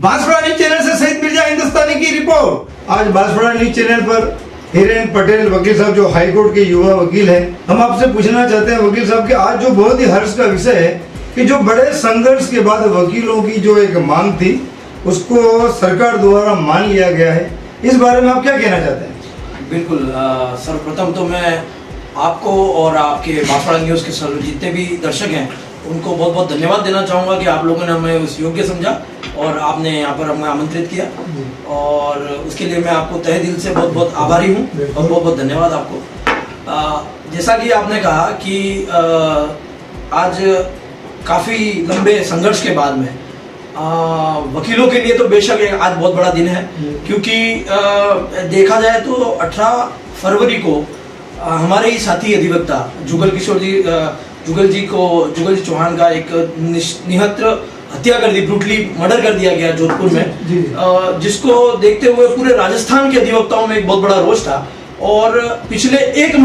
Banswara news channel से सईद मिर्जा हिंदुस्तानी की report. आज बांसवाड़ा न्यूज चैनल पर हिरेन पटेल वकील साहब जो हाईकोर्ट के युवा वकील हैं, हम आपसे पूछना चाहते हैं वकील साहब कि आज जो बहुत ही हर्ष का विषय है कि जो बड़े संघर्ष के बाद वकीलों की जो एक मांग थी उसको सरकार द्वारा मान लिया गया है, इस बारे में आप क्या कहना चाहते हैं? बिल्कुल, सर्वप्रथम तो मैं आपको और आपके बांसवाड़ा न्यूज़ के जितने भी दर्शक हैं उनको बहुत बहुत धन्यवाद देना चाहूँगा कि आप लोगों ने हमें उस योग्य समझा और आपने यहाँ पर हमें आमंत्रित किया, और उसके लिए मैं आपको तहे दिल से बहुत बहुत आभारी हूँ और बहुत बहुत धन्यवाद आपको। जैसा कि आपने कहा कि आज काफ़ी लंबे संघर्ष के बाद में वकीलों के लिए तो बेशक आज बहुत बड़ा दिन है, क्योंकि देखा जाए तो 18 फरवरी को हमारे ही साथी अधिवक्ता जुगल जी चौहान का एक निहत्तर हत्या कर दी, ब्रूटली मर्डर कर दिया गया जोधपुर में, जिसको देखते हुए पूरे राजस्थान के अधिवक्ताओं में एक बहुत बड़ा रोष था। और पिछले एक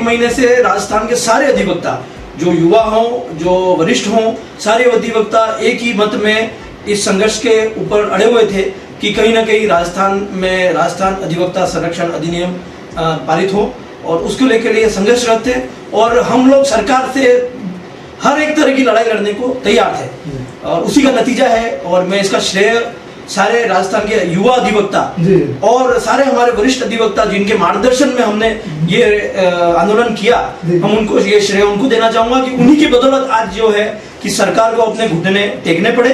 महीने से राजस्थान के सारे अधिवक्ता, जो युवा हों जो वरिष्ठ हों, सारे अधिवक्ता एक ही मत में इस संघर्ष के ऊपर अड़े हुए थे कि कहीं ना कहीं राजस्थान अधिवक्ता संरक्षण अधिनियम पारित हो, और उसको लेकर लिए संघर्ष रहते, और हम लोग सरकार से हर एक तरह की लड़ाई लड़ने को तैयार थे, और उसी का नतीजा है। और मैं इसका श्रेय सारे राजस्थान के युवा अधिवक्ता और सारे हमारे वरिष्ठ अधिवक्ता जिनके मार्गदर्शन में हमने ये आंदोलन किया, हम उनको ये श्रेय उनको देना चाहूंगा कि उन्हीं की बदौलत आज जो है कि सरकार को अपने घुटने टेकने पड़े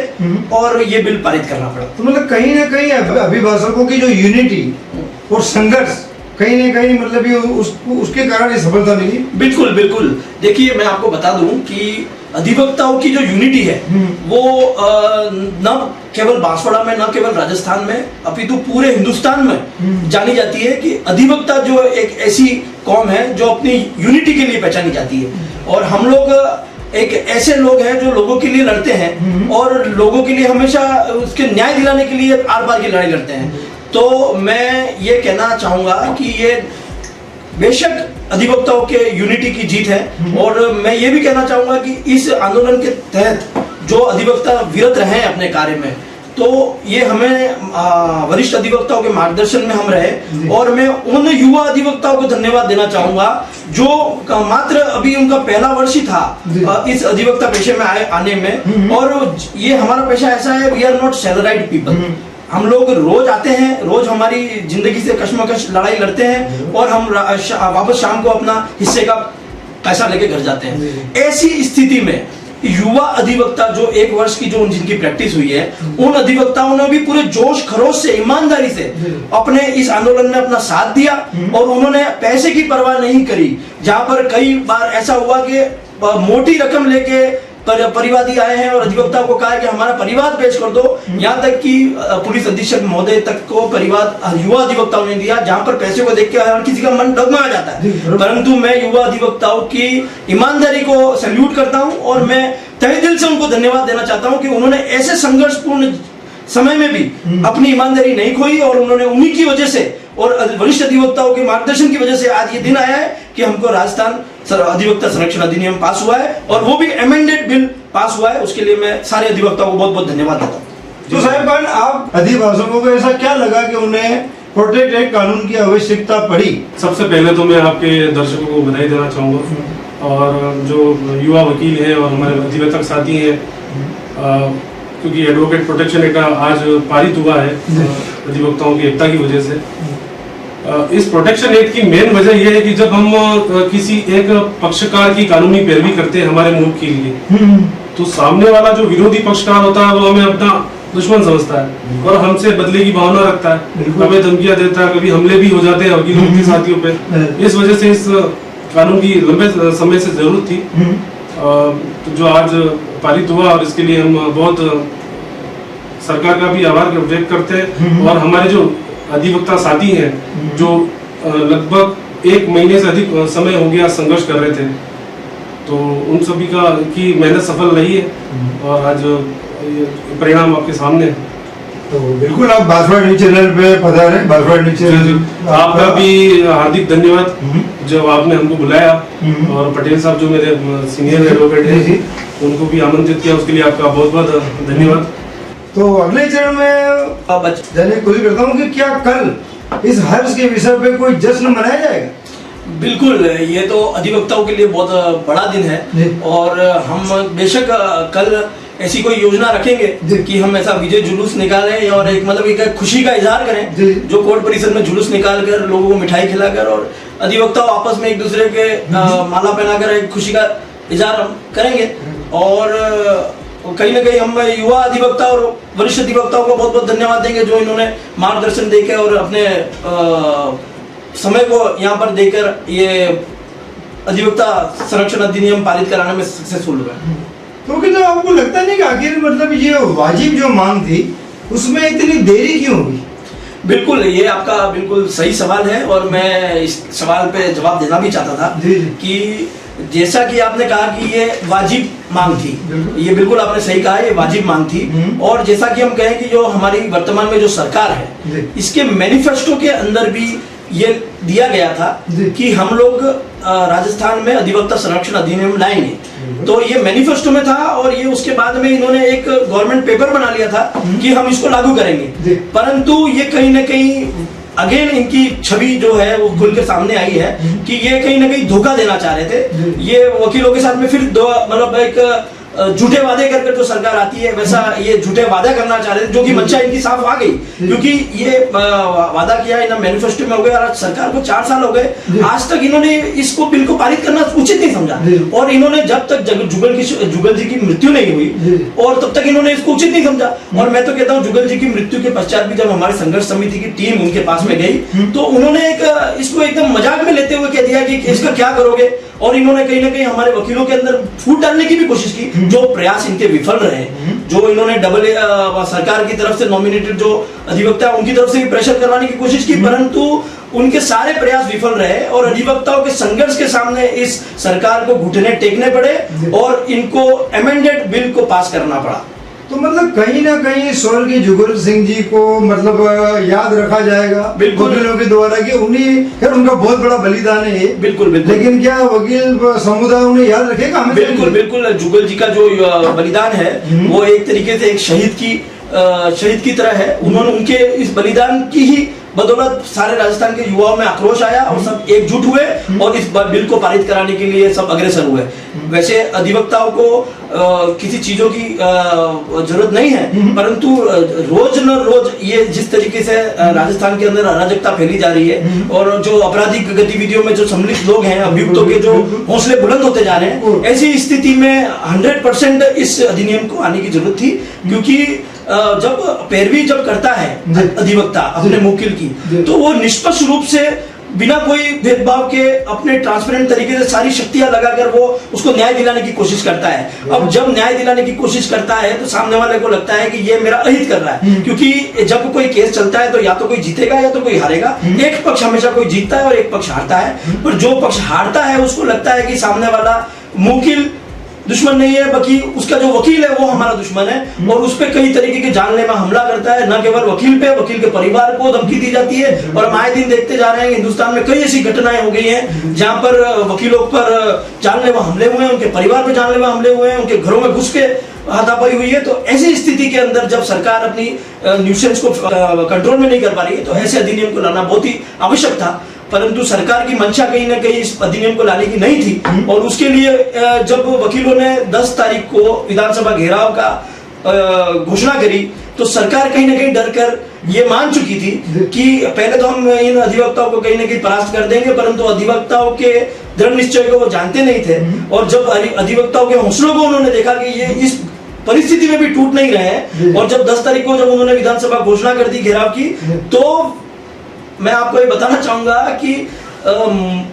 और ये बिल पारित करना पड़ा। तो मतलब कहीं ना कहीं अभिभाषकों की जो यूनिटी और संघर्ष कहीं ना कहीं मतलब ये उसके कारण ये सफलता मिली। बिल्कुल बिल्कुल, देखिए मैं आपको बता दूं कि अधिवक्ताओं की जो यूनिटी है वो न केवल बांसवाड़ा में, न केवल राजस्थान में, अपितु पूरे हिंदुस्तान में जानी जाती है कि अधिवक्ता जो एक ऐसी कौम है जो अपनी यूनिटी के लिए पहचानी जाती है। और हम लोग एक ऐसे लोग हैं जो लोगों के लिए लड़ते हैं और लोगों के लिए हमेशा उसके न्याय दिलाने के लिए आर पार की लड़ाई लड़ते हैं। तो मैं ये कहना चाहूंगा कि ये बेशक अधिवक्ताओं के यूनिटी की जीत है, और मैं ये भी कहना चाहूंगा कि इस आंदोलन के तहत जो अधिवक्ता विरत रहे अपने कार्य में, तो ये हमें वरिष्ठ अधिवक्ताओं के मार्गदर्शन में हम रहे, और मैं उन युवा अधिवक्ताओं को धन्यवाद देना चाहूंगा जो मात्र अभी उनका पहला वर्ष ही था इस अधिवक्ता पेशे में आने में। और ये हमारा पेशा ऐसा है, we are not salaried people, हम लोग रोज आते हैं, रोज हमारी जिंदगी से कश्मकश लड़ाई लड़ते हैं, और हम वापस शाम को अपना हिस्से का पैसा लेके घर जाते हैं। ऐसी स्थिति में युवा अधिवक्ता जो एक वर्ष की जो जिनकी प्रैक्टिस हुई है, उन अधिवक्ताओं ने भी पूरे जोश खरोश से, ईमानदारी से अपने इस आंदोलन में अपना साथ दिया, और उन्होंने पैसे की परवाह नहीं करी। जहां पर कई बार ऐसा हुआ कि मोटी रकम लेके परिवादी आए हैं और अधिवक्ता को कहा कि हमारा परिवाद पेश कर दो, यहाँ तक कि पुलिस अधीक्षक महोदय तक को परिवाद युवा अधिवक्ताओं ने दिया, जहां पर पैसे को देख के हर किसी का मन डगमगा जाता है। परंतु मैं युवा अधिवक्ताओं की ईमानदारी को सैल्यूट करता हूं, और मैं तहे दिल से उनको धन्यवाद देना चाहता हूं कि उन्होंने ऐसे संघर्षपूर्ण समय में भी अपनी ईमानदारी नहीं खोई, और उन्होंने उन्हीं की वजह से और वरिष्ठ अधिवक्ताओं के मार्गदर्शन की वजह से आज ये दिन आया है कि हमको राजस्थान अधिवक्ता संरक्षण अधिनियम पास हुआ है, और वो भी अमेंडेड बिल पास हुआ है। उसके लिए मैं सारे अधिवक्ताओं को बहुत बहुत धन्यवाद देता हूँ। तो साहिबान, आप अधिभाषकों को ऐसा क्या लगा कि उन्हें प्रोटेक्ट एक्ट कानून की आवश्यकता पड़ी? सबसे पहले तो मैं आपके दर्शकों को बधाई देना चाहूँगा, और जो युवा वकील हैं और हमारे अधिवक्ता साथी हैं, क्योंकि एडवोकेट प्रोटेक्शन एक्ट आज पारित हुआ है अधिवक्ताओं की एकता की वजह से। इस प्रोटेक्शन एक्ट की मेन वजह यह है कि जब हम किसी एक पक्षकार की कानूनी पैरवी करते हैं हमारे मुल्क के लिए, तो सामने वाला जो विरोधी पक्षकार होता है वो हमें अपना दुश्मन समझता है और हमसे बदले की भावना रखता है, हमें धमकियां देता है, कभी हमले भी हो जाते हैं वकीलों के साथियों पे। इस वजह से इस कानून की लंबे समय से जरूरत थी, तो जो आज पारित हुआ, और इसके लिए हम बहुत सरकार का भी आभार व्यक्त करते हैं। और हमारे जो अधिवक्ता साथी हैं जो लगभग एक महीने से अधिक समय हो गया संघर्ष कर रहे थे, तो उन सभी की मेहनत सफल रही है, और आज परिणाम आपके सामने है। तो बिल्कुल आप बांसवाड़ा न्यूज चैनल पे पधारे। बांसवाड़ा न्यूज चैनल आपका भी हार्दिक धन्यवाद जब आपने हमको बुलाया, और पटेल साहब जो मेरे सीनियर एडवोकेट हैं उनको भी आमंत्रित किया, उसके लिए आपका बहुत बहुत धन्यवाद। तो अगले चरण में जानने की कोशिश करता हूँ कि क्या कल इस हर्ष के विषय पे कोई जश्न मनाया जाएगा? बिल्कुल, ये तो अधिवक्ताओं के लिए बहुत बड़ा दिन है और हम बेशक कल ऐसी कोई योजना रखेंगे कि हम ऐसा विजय जुलूस निकालें और एक मतलब एक खुशी का इजहार करें, जो कोर्ट परिसर में जुलूस निकाल कर लोगों को मिठाई खिलाकर और अधिवक्ताओं आपस में एक दूसरे के माला पहनाकर एक खुशी का इजहार हम करेंगे। और कहीं ना कहीं हम युवा अधिवक्ता और वरिष्ठ अधिवक्ताओं को बहुत बहुत धन्यवाद देंगे जो इन्होंने मार्गदर्शन देकर और अपने समय को यहाँ पर देकर ये अधिवक्ता संरक्षण अधिनियम पारित कराने में सक्सेसफुल हुए। तो क्या आपको लगता नहीं कि आखिर मतलब ये वाजिब जो मांग थी उसमें इतनी देरी क्यों हुई? बिल्कुल, ये आपका बिल्कुल सही सवाल है और मैं इस सवाल पे जवाब देना भी चाहता था कि जैसा कि आपने कहा कि ये वाजिब मांग थी, ये बिल्कुल आपने सही कहा, ये वाजिब मांग थी। और जैसा कि हम कहें कि जो हमारी वर्तमान में जो सरकार है इसके मैनिफेस्टो के अंदर भी ये दिया गया था कि हम लोग राजस्थान में अधिवक्ता संरक्षण अधिनियम लाएंगे, तो ये मैनिफेस्टो में था और ये उसके बाद में इन्होंने एक गवर्नमेंट पेपर बना लिया था कि हम इसको लागू करेंगे। परंतु ये कहीं ना कहीं अगेन इनकी छवि जो है वो खुल के सामने आई है कि ये कहीं ना कहीं धोखा देना चाह रहे थे। ये वकीलों के साथ में फिर मतलब एक झूठे वादे कर जो सरकार आती है वैसा ये झूठे वादा करना चाह रहे थे, जो कि मंशा इनकी साफ आ गई क्योंकि ये वादा किया इन मैनिफेस्टो में हो गया और सरकार को 4 साल हो गए, आज तक इन्होंने इसको बिल को पारित करना उचित नहीं समझा और इन्होंने जब तक जुगल जी की मृत्यु नहीं हुई और तब तक इन्होंने इसको उचित नहीं समझा। और मैं तो कहता हूँ जुगल जी की मृत्यु के पश्चात भी जब हमारे संघर्ष समिति की टीम उनके पास में गई तो उन्होंने इसको एकदम मजाक में लेते हुए कह दिया कि इसका क्या करोगे, और इन्होंने कहीं ना कहीं हमारे वकीलों के अंदर फूट डालने की भी कोशिश की, जो प्रयास इनके विफल रहे। जो इन्होंने सरकार की तरफ से नॉमिनेटेड जो अधिवक्ता उनकी तरफ से भी प्रेशर करवाने की कोशिश की, परंतु उनके सारे प्रयास विफल रहे और अधिवक्ताओं के संघर्ष के सामने इस सरकार को घुटने टेकने पड़े और इनको अमेंडेड बिल को पास करना पड़ा। तो मतलब कहीं ना कहीं स्वर्गीय जुगल सिंह जी को मतलब याद रखा जाएगा वकीलों के द्वारा कि उन्हीं खैर उनका बहुत बड़ा बलिदान है ये। बिल्कुल, लेकिन क्या वकील समुदाय उन्हें याद रखेगा? बिल्कुल, जुगल जी का जो बलिदान है वो एक तरीके से एक शहीद की तरह है। उन्होंने उनके इस बलिदान की ही बदौलत सारे राजस्थान के युवाओं में आक्रोश आया और सब एकजुट हुए और इस बिल को पारित कराने के लिए सब अग्रसर हुए। वैसे अधिवक्ताओं को किसी चीजों की जरूरत नहीं है, परंतु रोज न रोज ये जिस तरीके से राजस्थान के अंदर अराजकता फैली जा रही है और जो आपराधिक गतिविधियों में जो सम्मिलित लोग हैं, अभियुक्तों के जो हौसले बुलंद होते जा रहे हैं, ऐसी स्थिति में 100% इस अधिनियम को आने की जरूरत थी। क्योंकि जब पैरवी करता है अधिवक्ता अपने मुवक्किल की, तो वो निष्पक्ष रूप से बिना कोई भेदभाव के अपने ट्रांसपेरेंट तरीके से सारी शक्तियां लगाकर वो उसको न्याय दिलाने की कोशिश करता है। अब जब न्याय दिलाने की कोशिश करता है तो सामने वाले को लगता है कि ये मेरा अहित कर रहा है, क्योंकि जब कोई केस चलता है तो या तो कोई जीतेगा या तो कोई हारेगा। एक पक्ष हमेशा कोई जीतता है और एक पक्ष हारता है, पर जो पक्ष हारता है उसको लगता है कि सामने वाला मुवक्किल दुश्मन नहीं है, बल्कि उसका जो वकील है वो हमारा दुश्मन है और उस पर कई तरीके के जानलेवा हमला करता है। न केवल वकील पे, वकील के परिवार को धमकी दी जाती है और हम आए दिन देखते जा रहे हैं हिंदुस्तान में कई ऐसी घटनाएं हो गई हैं जहां पर वकीलों पर जानलेवा हमले हुए हैं, उनके परिवार पे जानलेवा हमले हुए हैं, उनके घरों में घुस के हाथापाई हुई है। तो ऐसी स्थिति के अंदर जब सरकार अपनी न्यूसेंस को कंट्रोल में नहीं कर पा रही है तो ऐसे अधिनियम को लाना बहुत ही आवश्यक था, परंतु सरकार की मंशा कहीं ना कहीं इस अधिनियम को लाने की नहीं थी। और उसके लिए जब वकीलों ने 10 तारीख को विधानसभा घेराव का घोषणा करी तो सरकार कहीं ना कहीं डर कर ये मान चुकी थी कि पहले तो हम इन अधिवक्ताओं को कहीं ना कहीं परास्त कर देंगे, परंतु अधिवक्ताओं के दृढ़ निश्चय को वो जानते नहीं थे। और जब अधिवक्ताओं के हौसलों को उन्होंने देखा कि ये इस परिस्थिति में भी टूट नहीं रहे हैं, और जब 10 तारीख को जब उन्होंने विधानसभा घोषणा कर दी घेराव की, तो मैं आपको ये बताना चाहूंगा कि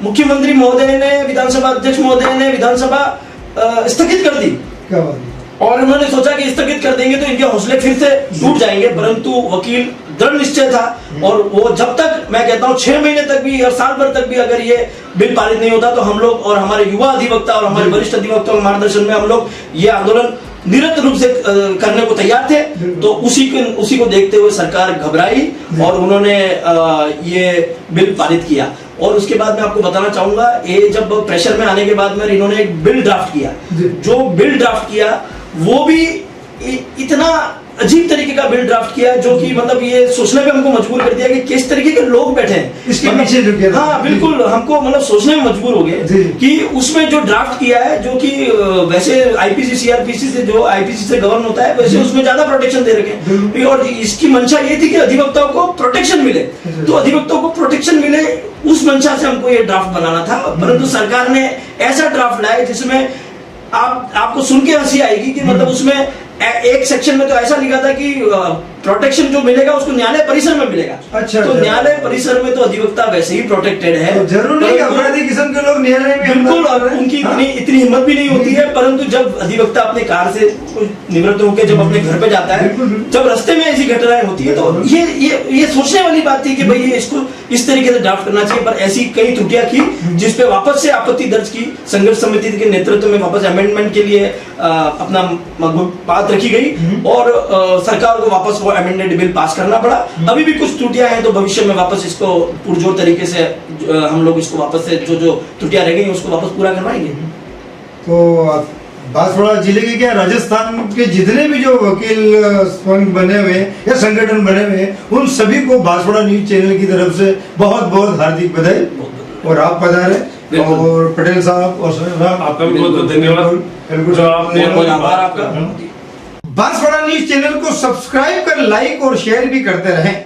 मुख्यमंत्री महोदय ने, विधानसभा अध्यक्ष महोदय ने विधानसभा स्थगित कर दी। क्या बात है? और उन्होंने सोचा कि स्थगित कर देंगे तो इनके हौसले फिर से टूट जाएंगे, परंतु वकील दृढ़ निश्चय था और वो जब तक, मैं कहता हूँ 6 महीने तक भी और साल भर तक भी अगर ये बिल पारित नहीं होता तो हम लोग और हमारे युवा अधिवक्ता और हमारे वरिष्ठ अधिवक्ताओं के मार्गदर्शन में हम लोग ये आंदोलन निरंतर रूप से करने को तैयार थे। तो उसी को देखते हुए सरकार घबराई और उन्होंने ये बिल पारित किया। और उसके बाद मैं आपको बताना चाहूंगा, ये जब प्रेशर में आने के बाद में इन्होंने एक बिल ड्राफ्ट किया, जो बिल ड्राफ्ट किया वो भी इतना अजीब तरीके का बिल ड्राफ्ट किया है, जो कि मतलब ये सोचने पे हमको मजबूर कर दिया कि किस तरीके के लोग बैठे हैं इसके मतलब- पीछे जो किया था। हाँ बिल्कुल, हमको मतलब सोचने में मजबूर हो जी। गए कि उसमें जो ड्राफ्ट किया है, जो कि वैसे आईपीसी सीआरपीसी से जो आईपीसी से गवर्न होता है, वैसे उसमें ज्यादा प्रोटेक्शन दे रखे हैं और इसकी मंशा ये थी कि अधिवक्ताओं को प्रोटेक्शन मिले, तो अधिवक्ताओं को प्रोटेक्शन मिले उस मंशा से हमको ये ड्राफ्ट बनाना था, परंतु सरकार ने ऐसा ड्राफ्ट लाया जिसमें आपको सुन के हंसी आएगी कि मतलब उसमें एक सेक्शन में तो ऐसा लिखा था कि प्रोटेक्शन जो मिलेगा उसको न्यायालय परिसर में मिलेगा। अच्छा, तो अच्छा। न्यायालय परिसर में तो अधिवक्ता वैसे ही प्रोटेक्टेड है, तो जरूर नहीं कि परंतु- अपराधी किस्म के लोग न्यायालय में बिल्कुल, हमला कर और रहे हैं। उनकी हाँ? इतनी हिम्मत भी नहीं होती है, परंतु जब अधिवक्ता अपने कार से निवृत्त होकर जब अपने घर पे जाता है, बिल्कुल, बिल्कुल। जब रास्ते में ऐसी घटनाएं होती है, तो ये सोचने वाली बात थी कि भाई ये इसको इस तरीके से ड्राफ्ट करना चाहिए, पर ऐसी कई त्रुटियां की जिसपे वापस से आपत्ति दर्ज की। संघर्ष समिति के नेतृत्व में वापस अमेंडमेंट के लिए अपना बात रखी गई और सरकार को वापस वो अमेंडेड बिल पास करना पड़ा। अभी भी कुछ त्रुटियां हैं, तो भविष्य में वापस इसको पुरजोर तरीके से हम लोग इसको वापस से जो त्रुटियां रह गई उसको वापस पूरा करवाएंगे। तो बांसवाड़ा जिले के क्या राजस्थान के जितने भी जो वकील संघ बने हुए हैं या संगठन बने हुए हैं, उन सभी को बांसवाड़ा न्यूज चैनल की तरफ से बहुत बहुत हार्दिक बधाई। और आप पधारे, बिल्कुल। और पटेल साहब और सुनील साहब, आपका भी बहुत बहुत धन्यवाद बिल्कुल। जो आपने बहुत बहुत आभार आपका। बांसवाड़ा न्यूज चैनल को सब्सक्राइब कर, लाइक और शेयर भी करते रहें।